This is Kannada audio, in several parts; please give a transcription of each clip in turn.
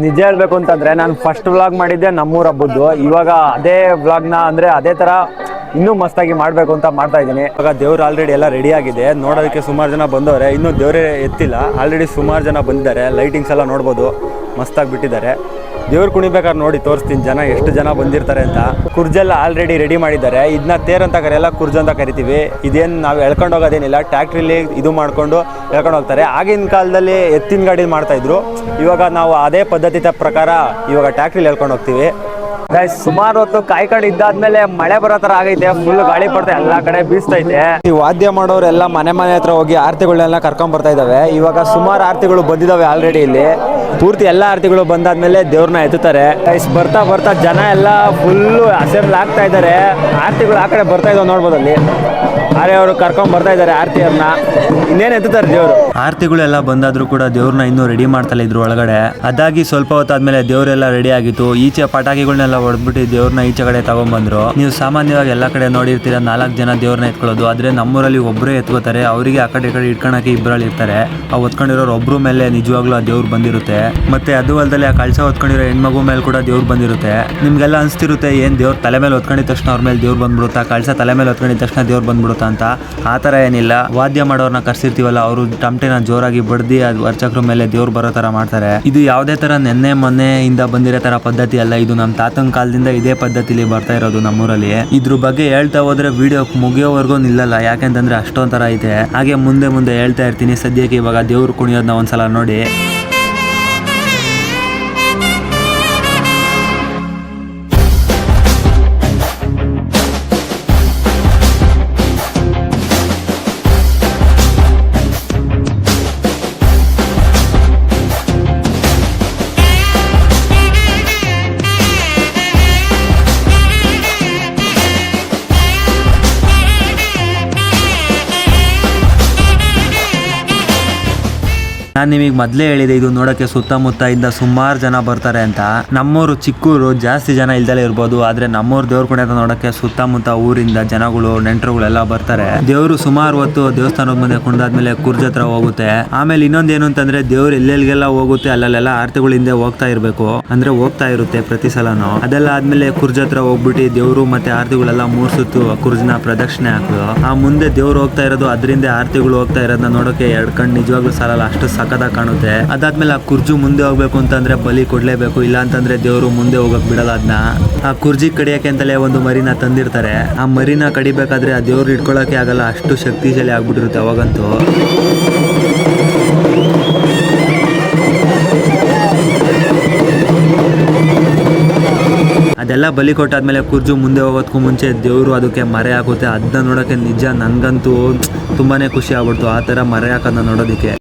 ನಿಜ ಹೇಳ್ಬೇಕು ಅಂತಂದ್ರೆ ನಾನು ಫಸ್ಟ್ ವ್ಲಾಗ್ ಮಾಡಿದ್ದೆ ನಮ್ಮೂರ ಹಬ್ಬದ್ದು. ಇವಾಗ ಅದೇ ವ್ಲಾಗ್ನ ಅಂದ್ರೆ ಅದೇ ತರ ಇನ್ನೂ ಮಸ್ತಾಗಿ ಮಾಡಬೇಕು ಅಂತ ಮಾಡ್ತಾ ಇದ್ದೀನಿ. ಇವಾಗ ದೇವ್ರು ಆಲ್ರೆಡಿ ಎಲ್ಲ ರೆಡಿ ಆಗಿದೆ, ನೋಡೋದಕ್ಕೆ ಸುಮಾರು ಜನ ಬಂದವ್ರೆ. ಇನ್ನೂ ದೇವರೇ ಎತ್ತಿಲ್ಲ, ಆಲ್ರೆಡಿ ಸುಮಾರು ಜನ ಬಂದಿದ್ದಾರೆ. ಲೈಟಿಂಗ್ಸ್ ಎಲ್ಲ ನೋಡ್ಬೋದು, ಮಸ್ತಾಗಿ ಬಿಟ್ಟಿದ್ದಾರೆ. ದೇವ್ರು ಕುಣಿಬೇಕಾದ್ರೆ ನೋಡಿ ತೋರಿಸ್ತೀನಿ ಜನ ಎಷ್ಟು ಜನ ಬಂದಿರ್ತಾರೆ ಅಂತ. ಕುರ್ಜೆಲ್ಲ ಆಲ್ರೆಡಿ ರೆಡಿ ಮಾಡಿದ್ದಾರೆ. ಇದನ್ನ ತೇರ್ ಅಂತ ಕರೆಯಲ್ಲ, ಕುರ್ಜ್ ಅಂತ ಕರಿತೀವಿ. ಇದೇನು ನಾವು ಎಳ್ಕೊಂಡು ಹೋಗೋದೇನಿಲ್ಲ, ಟ್ಯಾಕ್ಟ್ರಿಲಿ ಇದು ಮಾಡಿಕೊಂಡು ಎಳ್ಕೊಂಡು ಹೋಗ್ತಾರೆ. ಆಗಿನ ಕಾಲದಲ್ಲಿ ಎತ್ತಿನ ಗಾಡಿ ಮಾಡ್ತಾಯಿದ್ರು, ಇವಾಗ ನಾವು ಅದೇ ಪದ್ಧತಿ ಪ್ರಕಾರ ಇವಾಗ ಟ್ಯಾಕ್ಟ್ರಿಲಿ ಎಳ್ಕೊಂಡು ಹೋಗ್ತೀವಿ. ಸುಮಾರು ಹೊತ್ತು ಕಾಯ್ಕೊಂಡು ಇದ್ದಾದ್ಮೇಲೆ ಮಳೆ ಬರೋ ತರ ಆಗೈತೆ, ಫುಲ್ ಗಾಳಿ ಬರ್ತಾ ಎಲ್ಲಾ ಕಡೆ ಬೀಸ್ತೈತೆ. ಈ ವಾದ್ಯ ಮಾಡೋರೆಲ್ಲ ಮನೆ ಹತ್ರ ಹೋಗಿ ಆರತಿಗಳನ್ನೆಲ್ಲ ಕರ್ಕೊಂಡ್ ಬರ್ತಾ ಇದಾವೆ. ಇವಾಗ ಸುಮಾರು ಆರತಿಗಳು ಬಂದಿದಾವೆ ಆಲ್ರೆಡಿ. ಇಲ್ಲಿ ಪೂರ್ತಿ ಎಲ್ಲ ಆರತಿಗಳು ಬಂದಾದ್ಮೇಲೆ ದೇವ್ರನ್ನ ಎತ್ತುತ್ತಾರೆ. ಬರ್ತಾ ಬರ್ತಾ ಜನ ಎಲ್ಲ ಫುಲ್ಲು ಅಸೆಂಬ್ಲ್ ಆಗ್ತಾ ಇದ್ದಾರೆ. ಆರತಿಗಳು ಆ ಕಡೆ ಬರ್ತಾ ಇದಾವೆ ನೋಡ್ಬೋದು. ಅಲ್ಲಿ ಅವರು ಕರ್ಕೊಂಡ್ ಬರ್ತಾ ಇದ್ದಾರೆ ಆರತಿಯವ್ರನ್ನ. ಇನ್ನೇನು ಎತ್ತುತ್ತಾರೆ ದೇವರು. ಆರತಿಗಳೆಲ್ಲ ಬಂದಾದ್ರೂ ಕೂಡ ದೇವ್ರನ್ನ ಇನ್ನೂ ರೆಡಿ ಮಾಡ್ತಾ ಇದ್ರು ಒಳಗಡೆ. ಅದಾಗಿ ಸ್ವಲ್ಪ ಹೊತ್ತಾದ್ಮೇಲೆ ದೇವರೆಲ್ಲ ರೆಡಿ ಆಗಿತ್ತು. ಈಚೆ ಪಟಾಕಿಗಳನ್ನೆಲ್ಲ ಹೊಡೆದ್ಬಿಟ್ಟು ದೇವ್ರನ್ನ ಈಚೆ ಕಡೆ ತಗೊಂಡ್ಬಂದ್ರು. ನೀವು ಸಾಮಾನ್ಯವಾಗಿ ಎಲ್ಲ ಕಡೆ ನೋಡಿರ್ತೀರ 4 ಜನ ದೇವ್ರನ್ನ ಎತ್ಕೊಳ್ಳೋದು. ಆದ್ರೆ ನಮ್ಮೂರಲ್ಲಿ ಒಬ್ಬರೇ ಎತ್ಕೋತಾರೆ. ಅವರಿಗೆ ಆ ಕಡೆ ಇಟ್ಕೊಳಕ್ಕೆ ಇಬ್ಬರಲ್ಲಿ ಇರ್ತಾರೆ. ಆ ಹೊತ್ಕೊಂಡಿರೋರು ಒಬ್ರು ಮೇಲೆ ನಿಜವಾಗ್ಲೂ ಆ ದೇವ್ರು ಬಂದಿರುತ್ತೆ. ಮತ್ತೆ ಅದು ಅಲ್ಲದೆ ಆ ಕಳಸ ಹೊತ್ಕೊಂಡಿರೋ ಹೆಣ್ಮಗು ಮೇಲೆ ಕೂಡ ದೇವ್ರು ಬಂದಿರುತ್ತೆ. ನಿಮ್ಗೆಲ್ಲ ಅನ್ಸ್ತಿರುತ್ತೆ ಏನ್ ದೇವ್ರ ತಲೆ ಮೇಲೆ ಹೊತ್ಕೊಂಡಿದ ತಕ್ಷಣ ಅವ್ರ ಮೇಲೆ ದೇವ್ರು ಬಂದ್ಬಿಡುತ್ತಾ, ಕಳಸ ತಲೆ ಮೇಲೆ ಹೊತ್ಕೊಂಡಿದ ತಕ್ಷಣ ದೇವ್ರು ಬಂದ್ಬಿಡುತ್ತಾ ಅಂತ. ಆ ತರ ಏನಿಲ್ಲ. ವಾದ್ಯ ಮಾಡೋರ್ನ ಕರ್ಸಿರ್ತೀವಲ್ಲ, ಅವರು ಟಮಟೆನ ಜೋರಾಗಿ ಬಡ್ದಿ ಅದು ಅರ್ಚಕ್ರ ಮೇಲೆ ದೇವ್ರು ಬರೋ ತರ ಮಾಡ್ತಾರೆ. ಇದು ಯಾವುದೇ ತರ ನೆನ್ನೆ ಮೊನ್ನೆಯಿಂದ ಬಂದಿರೋ ತರ ಪದ್ಧತಿ ಅಲ್ಲ. ಇದು ನಮ್ಮ ತಾತನ ಕಾಲದಿಂದ ಇದೇ ಪದ್ಧತಿಲಿ ಬರ್ತಾ ಇರೋದು ನಮ್ಮೂರಲ್ಲಿ. ಇದ್ರ ಬಗ್ಗೆ ಹೇಳ್ತಾ ಹೋದ್ರೆ ವಿಡಿಯೋ ಮುಗಿಯೋವರೆಗೂ ನಿಲ್ಲಲ್ಲ, ಯಾಕೆಂತಂದ್ರೆ ಅಷ್ಟೊಂದ್ ತರ ಐತೆ. ಹಾಗೆ ಮುಂದೆ ಹೇಳ್ತಾ ಇರ್ತೀನಿ. ಸದ್ಯಕ್ಕೆ ಇವಾಗ ದೇವ್ರು ಕುಣಿಯೋದನ್ನ ಒಂದ್ಸಲ ನೋಡಿ. ನಾನು ನಿಮಗೆ ಮೊದಲೇ ಹೇಳಿದೆ, ಇದು ನೋಡೋಕ್ಕೆ ಸುತ್ತಮುತ್ತ ಇಂದ ಸುಮಾರು ಜನ ಬರ್ತಾರೆ ಅಂತ. ನಮ್ಮೂರು ಚಿಕ್ಕೂರು, ಜಾಸ್ತಿ ಜನ ಇಲ್ದಲೇ ಇರ್ಬೋದು. ಆದ್ರೆ ನಮ್ಮೂರು ದೇವ್ರ ಕುಣಿತ ನೋಡೋಕ್ಕೆ ಸುತ್ತಮುತ್ತ ಊರಿಂದ ಜನಗಳು ನೆಂಟರುಗಳೆಲ್ಲ ಬರ್ತಾರೆ. ದೇವರು ಸುಮಾರು ಹೊತ್ತು ದೇವಸ್ಥಾನದ ಮುಂದೆ ಕುಣಿದಾದ್ಮೇಲೆ ಕುರ್ಜ್ ಹತ್ರ ಹೋಗುತ್ತೆ. ಆಮೇಲೆ ಇನ್ನೊಂದೇನು ಅಂತಂದ್ರೆ ದೇವ್ರು ಎಲ್ಲೆಲ್ಗೆಲ್ಲ ಹೋಗುತ್ತೆ ಅಲ್ಲೆಲ್ಲ ಆರತಿಗಳ ಹಿಂದೆ ಹೋಗ್ತಾ ಇರ್ಬೇಕು, ಅಂದ್ರೆ ಹೋಗ್ತಾ ಇರುತ್ತೆ ಪ್ರತಿ ಸಲನು. ಅದೆಲ್ಲ ಆದ್ಮೇಲೆ ಕುರ್ಜ್ ಹತ್ರ ಹೋಗ್ಬಿಟ್ಟು ದೇವ್ರು ಮತ್ತೆ ಆರತಿಗಳೆಲ್ಲ 3 ಸುತ್ತು ಕುರ್ಜ್ನ ಪ್ರದಕ್ಷಿಣೆ ಹಾಕೋದು. ಆ ಮುಂದೆ ದೇವ್ರು ಹೋಗ್ತಾ ಇರೋದು, ಅದರಿಂದ ಆರತಿಗಳು ಹೋಗ್ತಾ ಇರೋದನ್ನ ನೋಡೋಕೆ 2 ಕಣ್ಣು ನಿಜವಾಗ್ಲೂ ಸಾಲಲ್ಲ, ಅಷ್ಟು ಸಖತ್ತಾಗಿ ಕಾಣುತ್ತೆ. ಅದಾದ್ಮೇಲೆ ಆ ಕುರ್ಜು ಮುಂದೆ ಹೋಗ್ಬೇಕು ಅಂತಂದ್ರೆ ಬಲಿ ಕೊಡ್ಲೇಬೇಕು, ಇಲ್ಲ ಅಂತಂದ್ರೆ ದೇವರು ಮುಂದೆ ಹೋಗಕ್ ಬಿಡಲ್ಲ. ಅದನ್ನ ಆ ಕುರ್ಜಿ ಕಡಿಯಕ್ಕೆ ಅಂತಲೇ ಒಂದು ಮರಿನ ತಂದಿರ್ತಾರೆ. ಆ ಮರಿನ ಕಡಿಬೇಕಾದ್ರೆ ಆ ದೇವ್ರು ಇಟ್ಕೊಳಕ್ಕೆ ಆಗಲ್ಲ, ಅಷ್ಟು ಶಕ್ತಿಶಾಲಿ ಆಗ್ಬಿಟ್ಟಿರುತ್ತೆ ಅವಾಗಂತೂ. ಅದೆಲ್ಲ ಬಲಿ ಕೊಟ್ಟಾದ್ಮೇಲೆ ಕುರ್ಜು ಮುಂದೆ ಹೋಗೋದಕ್ಕೂ ಮುಂಚೆ ದೇವರು ಅದಕ್ಕೆ ಮರೆ ಹಾಕುತ್ತೆ. ಅದನ್ನ ನೋಡೋಕೆ ನಿಜ ನನ್ಗಂತೂ ತುಂಬಾನೇ ಖುಷಿ ಆಗ್ಬಿಡ್ತು ಆ ತರ ಮರೆ ಹಾಕೋದನ್ನ ನೋಡೋದಕ್ಕೆ.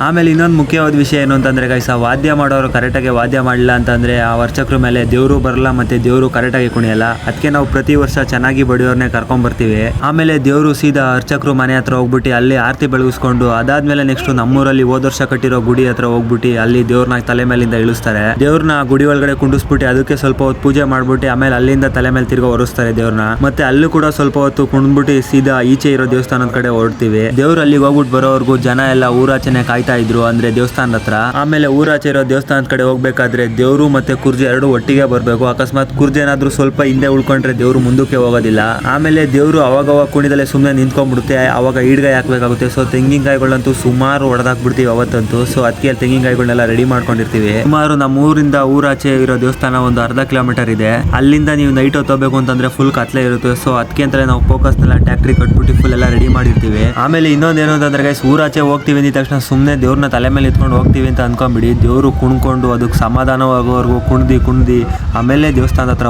ಆಮೇಲೆ ಇನ್ನೊಂದು ಮುಖ್ಯವಾದ ವಿಷಯ ಏನು ಅಂತಂದ್ರೆ ಗೈಸ್, ಆ ವಾದ್ಯ ಮಾಡೋರು ಕರೆಕ್ಟಾಗಿ ವಾದ್ಯ ಮಾಡಲಿಲ್ಲ ಅಂತಂದ್ರೆ ಆ ಅರ್ಚಕ್ರ ಮೇಲೆ ದೇವರು ಬರಲ್ಲ, ಮತ್ತೆ ದೇವರು ಕರೆಕ್ಟಾಗಿ ಕುಣಿಯಲ್ಲ. ಅದಕ್ಕೆ ನಾವು ಪ್ರತಿ ವರ್ಷ ಚೆನ್ನಾಗಿ ಬಡಿಯೋರ್ನೇ ಕರ್ಕೊಂಡ್ ಬರ್ತೀವಿ. ಆಮೇಲೆ ದೇವರು ಸೀದಾ ಅರ್ಚಕ್ರು ಮನೆ ಹತ್ರ ಹೋಗ್ಬಿಟ್ಟು ಅಲ್ಲಿ ಆರತಿ ಬೆಳಗಿಸ್ಕೊಂಡು ಅದಾದ್ಮೇಲೆ ನೆಕ್ಸ್ಟ್ ನಮ್ಮೂರಲ್ಲಿ ಹೋದ ವರ್ಷ ಕಟ್ಟಿರೋ ಗುಡಿ ಹತ್ರ ಹೋಗ್ಬಿಟ್ಟು ಅಲ್ಲಿ ದೇವ್ರನ್ನ ತಲೆ ಮೇಲಿಂದ ಇಳಿಸ್ತಾರೆ. ದೇವ್ರನ್ನ ಗುಡಿ ಒಳಗಡೆ ಕುಂಡಿಸ್ಬಿಟ್ಟು ಅದಕ್ಕೆ ಸ್ವಲ್ಪ ಹೊತ್ತು ಪೂಜೆ ಮಾಡ್ಬಿಟ್ಟು ಆಮೇಲೆ ಅಲ್ಲಿಂದ ತಲೆ ಮೇಲೆ ತಿರ್ಗಾ ಹೊರಿಸ್ತಾರೆ ದೇವ್ರನ್ನ. ಮತ್ತೆ ಅಲ್ಲೂ ಕೂಡ ಸ್ವಲ್ಪ ಹೊತ್ತು ಕುಣ್ಬಿಟ್ಟು ಸೀದಾ ಈಚೆ ಇರೋ ದೇವಸ್ಥಾನದ ಕಡೆ ಹೊರಡ್ತೀವಿ. ದೇವ್ರು ಅಲ್ಲಿಗೆ ಹೋಗ್ಬಿಟ್ಟು ಬರೋವರೆಗೂ ಜನ ಎಲ್ಲ ಊರಾಚೆನೆ ಕಾಯ್ತಾ ಇದ್ರು, ಅಂದ್ರೆ ದೇವಸ್ಥಾನದ ಹತ್ರ. ಆಮೇಲೆ ಊರಾಚೆ ಇರೋ ದೇವಸ್ಥಾನದ ಕಡೆ ಹೋಗ್ಬೇಕಾದ್ರೆ ದೇವ್ರು ಮತ್ತೆ ಕುರ್ಜಿ 2 ಒಟ್ಟಿಗೆ ಬರ್ಬೇಕು. ಅಕಸ್ಮಾತ್ ಕುರ್ಜಿ ಏನಾದ್ರು ಸ್ವಲ್ಪ ಹಿಂದೆ ಉಳ್ಕೊಂಡ್ರೆ ದೇವ್ರು ಮುಂದಕ್ಕೆ ಹೋಗೋದಿಲ್ಲ. ಆಮೇಲೆ ದೇವ್ರು ಅವಾಗ ಕುಣಿದಲ್ಲೇ ಸುಮ್ಮನೆ ನಿಂತ್ಕೊಂಡ್ಬಿಡುತ್ತೆ, ಅವಾಗ ಈಡ್ಗಾಯಿ ಹಾಕ್ಬೇಕಾಗುತ್ತೆ. ಸೊ ತೆಂಗಿನಕಾಯಿಗಳಂತೂ ಸುಮಾರು ಹೊಡೆದಾಕ್ಬಿಡ್ತೀವಿ ಅವತ್ತಂತೂ. ಸೊ ಅದಕ್ಕೆ ತೆಂಗಿನಕಾಯಿಗಳನ್ನೆಲ್ಲ ರೆಡಿ ಮಾಡ್ಕೊಂಡಿರ್ತೀವಿ. ಸುಮಾರು ನಮ್ಮ ಊರಿಂದ ಊರಾಚೆ ಇರೋ ದೇವಸ್ಥಾನ ಒಂದು 1/2 ಕಿಲೋಮೀಟರ್ ಇದೆ. ಅಲ್ಲಿಂದ ನೀವು ನೈಟ್ ಹೊತ್ತೋಗ್ಬೇಕು ಅಂತಂದ್ರೆ ಫುಲ್ ಕತ್ಲೆ ಇರುತ್ತೆ. ಸೊ ಅದಕ್ಕೆ ಅಂತಲೇ ನಾವು ಫೋಕಸ್ನೆಲ್ಲ ಟ್ಯಾಕ್ಟ್ರಿ ಕಟ್ಬಿಟ್ಟು ಫುಲ್ ಎಲ್ಲ ರೆಡಿ ಮಾಡಿರ್ತೀವಿ. ಆಮೇಲೆ ಇನ್ನೊಂದೇನು ಅಂತಂದ್ರೆ ಗೈಸ್, ಊರಾಚೆ ಹೋಗ್ತೀವಿ ಅಂದ ತಕ್ಷಣ ಸುಮ್ಮನೆ ದೇವ್ರನ್ನ ತಲೆ ಮೇಲೆ ಇಟ್ಕೊಂಡು ಹೋಗ್ತೀವಿ ಅಂತ ಅನ್ಕೊಂಬಿಡಿ, ದೇವ್ರು ಕುಣ್ಕೊಂಡು ಅದಕ್ಕೆ ಸಮಾಧಾನವಾಗೋವರೆಗೂ ಕುಣ್ದಿ ಆಮೇಲೆ ದೇವಸ್ಥಾನದ ಹತ್ರ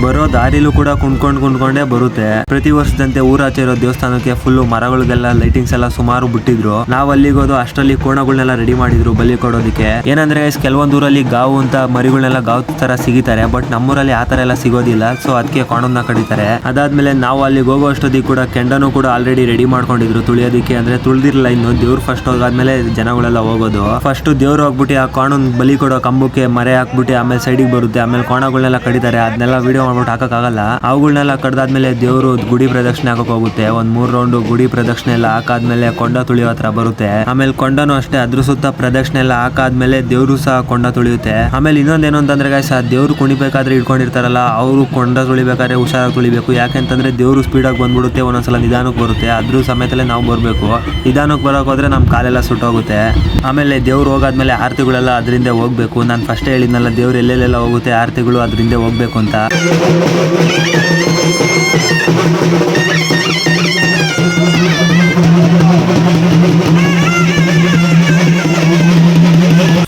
ಬರೋ ದಾರಿಲೂ ಕೂಡ ಕುಣ್ಕೊಂಡೇ ಬರುತ್ತೆ. ಪ್ರತಿ ವರ್ಷದಂತೆ ಊರಾಚೆ ಇರೋ ದೇವಸ್ಥಾನಕ್ಕೆ ಫುಲ್ ಮರಗಳಿಗೆಲ್ಲ ಲೈಟಿಂಗ್ಸ್ ಎಲ್ಲ ಸುಮಾರು ಬಿಟ್ಟಿದ್ರು. ನಾವ್ ಅಲ್ಲಿಗೆ ಹೋದು ಅಷ್ಟರಲ್ಲಿ ಕೋಣಗಳನ್ನೆಲ್ಲ ರೆಡಿ ಮಾಡಿದ್ರು ಬಲಿ ಕೊಡೋದಕ್ಕೆ. ಏನಂದ್ರೆ ಕೆಲವೊಂದು ಊರಲ್ಲಿ ಗಾವು ಅಂತ ಮರಿಗಳನ್ನೆಲ್ಲ ಗಾವ್ ತರ ಸಿಗಿತಾರೆ, ಬಟ್ ನಮ್ಮೂರಲ್ಲಿ ಆ ತರ ಎಲ್ಲ ಸಿಗೋದಿಲ್ಲ. ಸೊ ಅದಕ್ಕೆ ಕೋಣನ ಕಡಿತಾರೆ. ಅದಾದ್ಮೇಲೆ ನಾವು ಅಲ್ಲಿಗೆ ಹೋಗೋ ಅಷ್ಟೊತ್ತಿಗೆ ಕೂಡ ಕೆಂಡನು ಕೂಡ ಆಲ್ರೆಡಿ ರೆಡಿ ಮಾಡ್ಕೊಂಡಿದ್ರು ತುಳಿಯೋದಕ್ಕೆ. ಅಂದ್ರೆ ತುಳಿದಿರಲಿಲ್ಲ ಇನ್ನು, ದೇವ್ರು ಫಸ್ಟ್ ಹೋಗಾದ್ಮೇಲೆ ಜನಗಳೆಲ್ಲ ಹೋಗೋದು. ಫಸ್ಟ್ ದೇವ್ರು ಹೋಗ್ಬಿಟ್ಟು ಆ ಕೋಣನ್ ಬಲಿ ಕೊಡೋ ಕಂಬಕ್ಕೆ ಮರೆ ಹಾಕ್ಬಿಟ್ಟು ಆಮೇಲೆ ಸೈಡಿಗೆ ಬರುತ್ತೆ. ಆಮೇಲೆ ಕೋಣಗಳನ್ನೆಲ್ಲ ಕಡಿತಾರೆ. ಅದನ್ನೆಲ್ಲ ವಿಡಿಯೋ ಮಾಡ್ಬಿಟ್ಟು ಹಾಕಕ್ಕಾಗಲ್ಲ. ಅವುಗಳನ್ನೆಲ್ಲ ಕಡ್ದಾದ್ಮೇಲೆ ದೇವ್ರು ಗುಡಿ ಪ್ರದಕ್ಷಿಣೆ ಹಾಕಕ್ ಹೋಗುತ್ತೆ. ಒಂದ್ 3 ರೌಂಡ್ ಗುಡಿ ಪ್ರದಕ್ಷಿಣೆ ಎಲ್ಲ ಹಾಕಾದ್ಮೇಲೆ ಕೊಂಡ ತುಳಿಯೋ ಹತ್ರ ಬರುತ್ತೆ. ಆಮೇಲೆ ಕೊಂಡನು ಅಷ್ಟೇ ಅದ್ರ ಸುತ್ತ ಪ್ರದಕ್ಷಿಣೆ ಎಲ್ಲ ಹಾಕಾದ್ಮೇಲೆ ದೇವ್ರು ಸಹ ಕೊಂಡ ತುಳಿಯುತ್ತೆ. ಆಮೇಲೆ ಇನ್ನೊಂದೇನು ಅಂತಂದ್ರೆ ದೇವ್ರು ಕುಣಿಬೇಕಾದ್ರೆ ಇಟ್ಕೊಂಡಿರ್ತಾರಲ್ಲ, ಅವರು ಕೊಂಡ ತುಳಿಬೇಕಾದ್ರೆ ಹುಷಾರಾಗಿ ತುಳಿಬೇಕು. ಯಾಕೆಂತಂದ್ರೆ ದೇವ್ರು ಸ್ಪೀಡಾಗಿ ಬಂದ್ಬಿಡುತ್ತೆ, ಒಂದೊಂದ್ಸಲ ನಿಧಾನಕ್ಕೆ ಬರುತ್ತೆ. ಅದ್ರ ಸಮೇತಲ್ಲೇ ನಾವು ಬರ್ಬೇಕು. ನಿಧಾನಕ್ಕೆ ಬರೋಕೆ ಹೋದ್ರೆ ನಮ್ ಕಾಲೆಲ್ಲ ಸುಟ್ಟೋಗುತ್ತೆ. ಆಮೇಲೆ ದೇವ್ರು ಹೋಗಾದ್ಮೇಲೆ ಆರತಿಗಳೆಲ್ಲ ಅದರಿಂದ ಹೋಗ್ಬೇಕು. ನಾನು ಫಸ್ಟ್ ಹೇಳಿದ್ನಲ್ಲ, ದೇವ್ರು ಎಲ್ಲೆಲ್ಲೆಲ್ಲ ಹೋಗುತ್ತೆ ಆರತಿಗಳು ಅದರಿಂದ ಹೋಗ್ಬೇಕು ಅಂತ.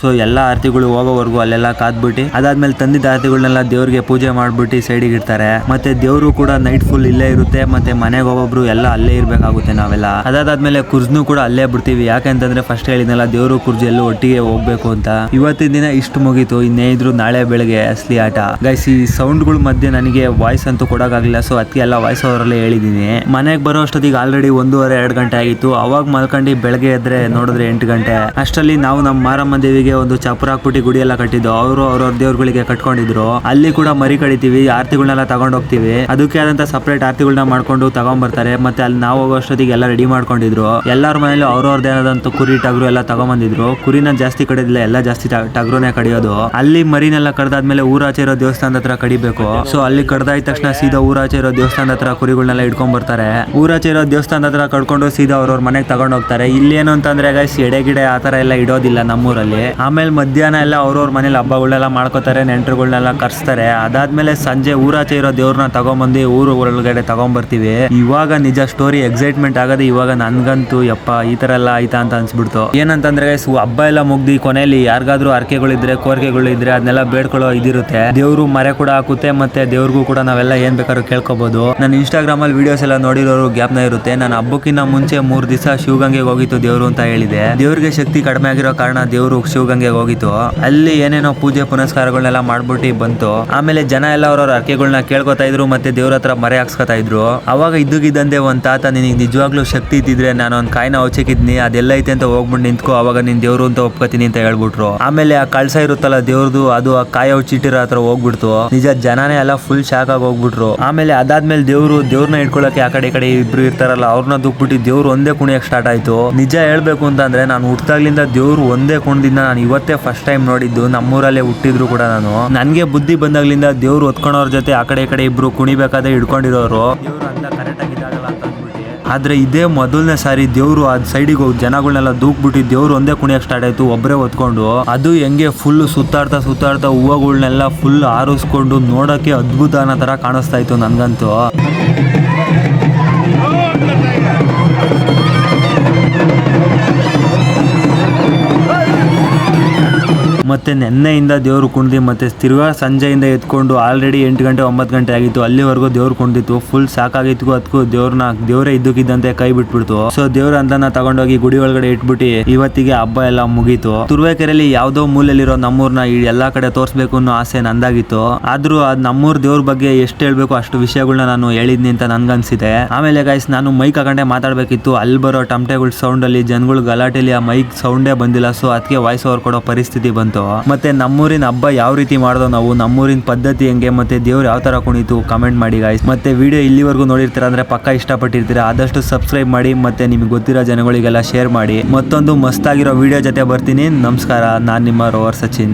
ಸೊ ಎಲ್ಲ ಆರತಿಗಳು ಹೋಗೋವರೆಗೂ ಅಲ್ಲೆಲ್ಲ ಕಾದ್ಬಿಟ್ಟು ಅದಾದ್ಮೇಲೆ ತಂದಿದ್ದ ಆರತಿಗಳನ್ನೆಲ್ಲ ದೇವ್ರಿಗೆ ಪೂಜೆ ಮಾಡ್ಬಿಟ್ಟು ಸೈಡಿಗೆ ಇಡ್ತಾರೆ. ಮತ್ತೆ ದೇವ್ರು ಕೂಡ ನೈಟ್ ಫುಲ್ ಇಲ್ಲೇ ಇರುತ್ತೆ. ಮತ್ತೆ ಮನೆಗೆ ಒಬ್ಬೊಬ್ರು ಎಲ್ಲ ಅಲ್ಲೇ ಇರ್ಬೇಕಾಗುತ್ತೆ ನಾವೆಲ್ಲ. ಅದಾದ್ಮೇಲೆ ಕುರ್ಜ್ನು ಕೂಡ ಅಲ್ಲೇ ಬಿಡ್ತೀವಿ. ಯಾಕೆಂತಂದ್ರೆ ಫಸ್ಟ್ ಹೇಳಿದ್ನಲ್ಲ, ದೇವ್ರು ಕುರ್ಜಿ ಎಲ್ಲೂ ಒಟ್ಟಿಗೆ ಹೋಗ್ಬೇಕು ಅಂತ. ಇವತ್ತಿನ ದಿನ ಇಷ್ಟು ಮುಗೀತು. ಇನ್ನೇ ಇದ್ರು ನಾಳೆ ಬೆಳಗ್ಗೆ ಅಸಲಿ ಆಟ. ಗೈಸ್, ಈ ಸೌಂಡ್ಗಳ ಮಧ್ಯೆ ನನಗೆ ವಾಯ್ಸ್ ಅಂತೂ ಕೊಡೋಕ್ಕಾಗಲಿಲ್ಲ. ಸೊ ಅದಕ್ಕೆ ಎಲ್ಲ ವಾಯ್ಸ್ ಅವರಲ್ಲೇ ಹೇಳಿದೀನಿ. ಮನೆಗೆ ಬರೋ ಅಷ್ಟೊತ್ತಿಗೆ ಆಲ್ರೆಡಿ 1:30-2 ಗಂಟೆ ಆಗಿತ್ತು. ಅವಾಗ ಮಲ್ಕೊಂಡು ಬೆಳಗ್ಗೆ ಎದ್ರೆ ನೋಡಿದ್ರೆ 8 ಗಂಟೆ. ಅಷ್ಟರಲ್ಲಿ ನಾವು ನಮ್ಮ ಮಾರಮ್ಮ ದೇವಿಗೆ ಒಂದು ಚಪ್ರ ಹಾಕ್ಬಿಟ್ಟು ಗುಡಿ ಎಲ್ಲ ಕಟ್ಟಿದ್ದು. ಅವರು ಅವ್ರವ್ರ ದೇವ್ರಗಳಿಗೆ ಕಟ್ಕೊಂಡಿದ್ರು. ಅಲ್ಲಿ ಕೂಡ ಮರಿ ಕಡಿತೀವಿ, ಆರತಿಗಳನ್ನೆಲ್ಲ ತಗೊಂಡ್ ಹೋಗ್ತೀವಿ. ಅದಕ್ಕೆ ಆದಂತ ಸಪರೇಟ್ ಆರತಿಗಳನ್ನ ಮಾಡ್ಕೊಂಡು ತಗೊಂಡ್ ಬರ್ತಾರೆ. ಮತ್ತೆ ಅಲ್ಲಿ ನಾವು ಹೋಗೋ ಅಷ್ಟೊತ್ತಿಗೆ ಎಲ್ಲ ರೆಡಿ ಮಾಡ್ಕೊಂಡಿದ್ರು. ಎಲ್ಲಾರ ಮನೇಲಿ ಅವ್ರವ್ರದ್ದೇನಾದಂತ ಕುರಿ ಟಗರು ಎಲ್ಲ ತಗೊಂಬಂದಿದ್ರು. ಕುರಿನ ಜಾಸ್ತಿ ಕಡಿಯೋದಿಲ್ಲ, ಎಲ್ಲ ಜಾಸ್ತಿ ಟಗರುನೇ ಕಡಿಯೋದು. ಅಲ್ಲಿ ಮರಿನೆಲ್ಲ ಕಡ್ದಾದ್ಮೇಲೆ ಊರಾಚೆ ಇರೋ ದೇವಸ್ಥಾನದ ಹತ್ರ ಕಡಿಬೇಕು. ಸೊ ಅಲ್ಲಿ ಕಡ್ದಾದ ತಕ್ಷಣ ಸೀದಾ ಊರಾಚೆ ಇರೋ ದೇವಸ್ಥಾನದ ಹತ್ರ ಕುರಿಗಳನ್ನೆಲ್ಲ ಇಟ್ಕೊಂಡ್ ಬರ್ತಾರೆ. ಊರಾಚೆ ಇರೋ ದೇವಸ್ಥಾನದ ಹತ್ರ ಕಡ್ಕೊಂಡು ಸೀದಾ ಅವ್ರವ್ರ ಮನೆಗೆ ತಗೊಂಡ್ ಹೋಗ್ತಾರೆ. ಇಲ್ಲಿ ಏನು ಅಂತಂದ್ರೆ ಗೈಸ್, ಎಡೆಗಿಡೆ ಆತರ ಎಲ್ಲ ಇಡೋದಿಲ್ಲ ನಮ್ಮೂರಲ್ಲಿ. ಆಮೇಲೆ ಮಧ್ಯಾಹ್ನ ಎಲ್ಲ ಅವ್ರವ್ರ ಮನೇಲಿ ಹಬ್ಬಗಳನ್ನೆಲ್ಲ ಮಾಡ್ಕೋತಾರೆ, ನೆಂಟರುಗಳನ್ನೆಲ್ಲ ಕರ್ಸ್ತಾರೆ. ಅದಾದ್ಮೇಲೆ ಸಂಜೆ ಊರಾಚೆ ಇರೋ ದೇವ್ರನ್ನ ತಗೊಂಬಂದು ಊರು ಒಳಗಡೆ ತಗೊಂಡ್ಬರ್ತೀವಿ. ಇವಾಗ ನಿಜ ಸ್ಟೋರಿ ಎಕ್ಸೈಟ್ಮೆಂಟ್ ಆಗದೆ. ಇವಾಗ ನನ್ಗಂತೂ ಯಪ್ಪ ಈ ತರ ಎಲ್ಲ ಆಯ್ತಾ ಅಂತ ಅನ್ಸ್ಬಿಡ್ತು. ಏನಂತಂದ್ರೆ ಹಬ್ಬ ಎಲ್ಲ ಮುಗ್ದಿ ಕೊನೆಯಲ್ಲಿ ಯಾರಿಗಾದ್ರೂ ಅರ್ಕೆಗಳಿದ್ರೆ ಕೋರಿಕೆಗಳಿದ್ರೆ ಅದನ್ನೆಲ್ಲ ಬೇಡ್ಕೊಳ್ಳೋ ಇದಿರುತ್ತೆ. ದೇವ್ರು ಮರೆ ಕೂಡ ಹಾಕುತ್ತೆ. ಮತ್ತೆ ದೇವ್ರಿಗೂ ಕೂಡ ನಾವೆಲ್ಲ ಏನ್ ಬೇಕಾದ್ರೂ ಕೇಳ್ಕೊಬಹುದು. ನಾನು ಇನ್ಸ್ಟಾಗ್ರಾಮ್ ಅಲ್ಲಿ ವಿಡಿಯೋಸ್ ಎಲ್ಲ ನೋಡಿರೋರು ಗ್ಯಾಪ್ನ ಇರುತ್ತೆ. ನಾನು ಹಬ್ಬಕ್ಕಿಂತ ಮುಂಚೆ 3 ದಿವಸ ಶಿವಗಂಗೆಗೆ ಹೋಗಿತ್ತು ದೇವ್ರು ಅಂತ ಹೇಳಿದೆ. ದೇವ್ರಿಗೆ ಶಕ್ತಿ ಕಡಿಮೆ ಆಗಿರೋ ಕಾರಣ ದೇವ್ರು ಶಿವಗಂಗೆಗೆ ಹೋಗಿತ್ತು. ಅಲ್ಲಿ ಏನೇನೋ ಪೂಜೆ ಪುನಸ್ಕಾರಗಳನ್ನೆಲ್ಲ ಮಾಡ್ಬಿಟ್ಟು ಬಂತು. ಆಮೇಲೆ ಜನ ಎಲ್ಲ ಅವ್ರವ್ರ ಅರ್ಕೆಗಳನ್ನ ಕೇಳ್ಕೊತಾ ಇದ್ರು. ಮತ್ತೆ ದೇವ್ರ ಹತ್ರ ಮರೆ ಹಾಕ್ಸ್ಕೊತಾ ಇದ್ರು. ಅವಾಗ ಇದ್ದಕ್ಕಿದ್ದಂತೆ ಒಂದ್ ತಾತ, ನಿನಗೆ ನಿಜವಾಗ್ಲೂ ಶಕ್ತಿ ಇದ್ದಿದ್ರೆ ನಾನು ಒಂದ್ ಕಾಯಿನ ಅವಚಕಿದ್ನಿ, ಅದೆಲ್ಲ ಐತೆ ಅಂತ ಹೋಗ್ಬಿಟ್ಟು ನಿಂತ್ಕೋ, ಅವಾಗ ನೀನ್ ದೇವ್ರು ಅಂತ ಒಪ್ಕೋತೀನಿ ಅಂತ ಹೇಳ್ಬಿಟ್ರು. ಆಮೇಲೆ ಆ ಕಳ್ಸ ಇರುತ್ತಲ್ಲ ದೇವ್ರದು, ಅದು ಆ ಕಾಯಿ ಅವಚಿಟ್ಟಿರೋ ಹತ್ರ ಹೋಗ್ಬಿಡ್ತು. ನಿಜ ಜನನೇ ಎಲ್ಲ ಫುಲ್ ಶಾಕ್ ಆಗಿ ಹೋಗ್ಬಿಟ್ರು. ಆಮೇಲೆ ಅದಾದ್ಮೇಲೆ ದೇವ್ರನ್ನ ಇಟ್ಕೊಳಕ್ಕೆ ಆ ಕಡೆ ಇಬ್ರು ಇರ್ತಾರಲ್ಲ, ಅವ್ರನ್ನ ದುಕ್ಬಿಟ್ಟು ದೇವ್ರು ಒಂದೇ ಕುಣಿಯಕ್ಕೆ ಸ್ಟಾರ್ಟ್ ಆಯ್ತು. ನಿಜ ಹೇಳ್ಬೇಕು ಅಂತಂದ್ರೆ ನಾನು ಹುಟ್ಟಾಗ್ಲಿಂದ ದೇವ್ರು ಒಂದೇ ಕುಣಿದಿಂದ ನಾನು ಇವತ್ತೇ ಫಸ್ಟ್ ಟೈಮ್ ನೋಡಿದ್ದು. ನಮ್ಮೂರಲ್ಲೇ ಹುಟ್ಟಿದ್ರು ಕೂಡ ನಾನು. ನನ್ಗೆ ಬುದ್ಧಿ ಬಂದಾಗ್ಲಿಂದ ದೇವ್ರು ಹೊತ್ಕೊಂಡವ್ರ ಜೊತೆ ಆ ಕಡೆ ಇಬ್ರು ಕುಣಿಬೇಕಾದ್ರೆ ಹಿಡ್ಕೊಂಡಿರೋರು. ದೇವ್ರು ಅಂತ ಕರೆಕ್ಟ್ ಆಗಿದ್ದಾಗಲ್ಲ ಅಂತ ಅಂದ್ಬಿಟ್ಟು. ಆದ್ರೆ ಇದೇ ಮೊದಲನೇ ಸಾರಿ ದೇವ್ರು ಅದ್ ಸೈಡಿಗೆ ಹೋಗಿ ಜನಗಳನ್ನೆಲ್ಲ ದೂಕ್ಬಿಟ್ಟು ದೇವ್ರು ಒಂದೇ ಕುಣಿಯಕ್ಕೆ ಸ್ಟಾರ್ಟ್ ಆಯ್ತು, ಒಬ್ಬರೇ ಹೊತ್ಕೊಂಡು. ಅದು ಹೆಂಗೆ ಫುಲ್ ಸುತ್ತಾಡ್ತಾ ಹೂವುಗಳನ್ನೆಲ್ಲ ಫುಲ್ ಆರಿಸ್ಕೊಂಡು ನೋಡಕ್ಕೆ ಅದ್ಭುತ ಅನ್ನೋ ತರ ಕಾಣಿಸ್ತಾ ಇತ್ತು ನನ್ಗಂತೂ. ಮತ್ತೆ ನೆನ್ನೆಯಿಂದ ದೇವ್ರು ಕುಣಿದು ಮತ್ತೆ ತಿರ್ಗಾ ಸಂಜೆಯಿಂದ ಎತ್ಕೊಂಡು ಆಲ್ರೆಡಿ 8 ಗಂಟೆ 9 ಗಂಟೆ ಆಗಿತ್ತು. ಅಲ್ಲಿವರೆಗೂ ದೇವ್ರು ಕುಣಿದಿತ್ತು. ಫುಲ್ ಸಾಕಾಗಿತ್ತು. ಅದಕ್ಕೂ ದೇವ್ರೇ ಇದ್ದಕ್ಕಿದ್ದಂತೆ ಕೈ ಬಿಟ್ಬಿಡ್ತು. ಸೊ ದೇವ್ರ ಅಂತ ತಗೊಂಡೋಗಿ ಗುಡಿ ಒಳಗಡೆ ಇಟ್ಬಿಟ್ಟು ಇವತ್ತಿಗೆ ಹಬ್ಬ ಎಲ್ಲ ಮುಗೀತು. ತುರುವೇಕೆರೆಯಲ್ಲಿ ಯಾವ್ದೋ ಮೂಲೆಯಲ್ಲಿರೋ ನಮ್ಮೂರ್ನ ಈ ಎಲ್ಲಾ ಕಡೆ ತೋರಿಸ್ಬೇಕು ಅನ್ನೋ ಆಸೆ ನಂದಾಗಿತ್ತು. ಆದ್ರೂ ಅದ್ ನಮ್ಮೂರ್ ದೇವ್ರ ಬಗ್ಗೆ ಎಷ್ಟು ಹೇಳ್ಬೇಕು ಅಷ್ಟು ವಿಷಯಗಳನ್ನ ನಾನು ಹೇಳಿದ್ನಿ ಅಂತ ನನ್ಗನ್ಸಿದೆ. ಆಮೇಲೆ ಗೈಸ್, ನಾನು ಮೈಕ್ ಹಾಕೊಂಡೆ ಮಾತಾಡ್ಬೇಕಿತ್ತು. ಅಲ್ಲಿ ಬರೋ ಟಮಟೆಗಳ ಸೌಂಡ್ ಅಲ್ಲಿ ಜನಗಳು ಗಲಾಟೆಲಿ ಆ ಮೈಕ್ ಸೌಂಡೇ ಬಂದಿಲ್ಲ. ಸೊ ಅದಕ್ಕೆ ವಾಯ್ಸ್ ಓವರ್ ಕೊಡೋ ಪರಿಸ್ಥಿತಿ ಬಂತು. ಮತ್ತೆ ನಮ್ಮೂರಿನ ಹಬ್ಬ ಯಾವ ರೀತಿ ಮಾಡೋದು, ನಾವು ನಮ್ಮೂರಿನ ಪದ್ಧತಿ ಹೆಂಗೆ, ಮತ್ತೆ ದೇವ್ರು ಯಾವ ತರ ಕುಣಿತು ಕಮೆಂಟ್ ಮಾಡಿ ಗೈಸ್. ಮತ್ತೆ ವಿಡಿಯೋ ಇಲ್ಲಿವರೆಗೂ ನೋಡಿರ್ತೀರಾ ಅಂದ್ರೆ ಪಕ್ಕ ಇಷ್ಟಪಟ್ಟಿರ್ತೀರಾ. ಆದಷ್ಟು ಸಬ್ಸ್ಕ್ರೈಬ್ ಮಾಡಿ ಮತ್ತೆ ನಿಮಗೆ ಗೊತ್ತಿರೋ ಜನಗಳಿಗೆಲ್ಲ ಶೇರ್ ಮಾಡಿ. ಮತ್ತೊಂದು ಮಸ್ತಾಗಿರೋ ವಿಡಿಯೋ ಜೊತೆ ಬರ್ತೀನಿ. ನಮಸ್ಕಾರ, ನಾನ್ ನಿಮ್ಮ ರೋವರ್ ಸಚಿನ್.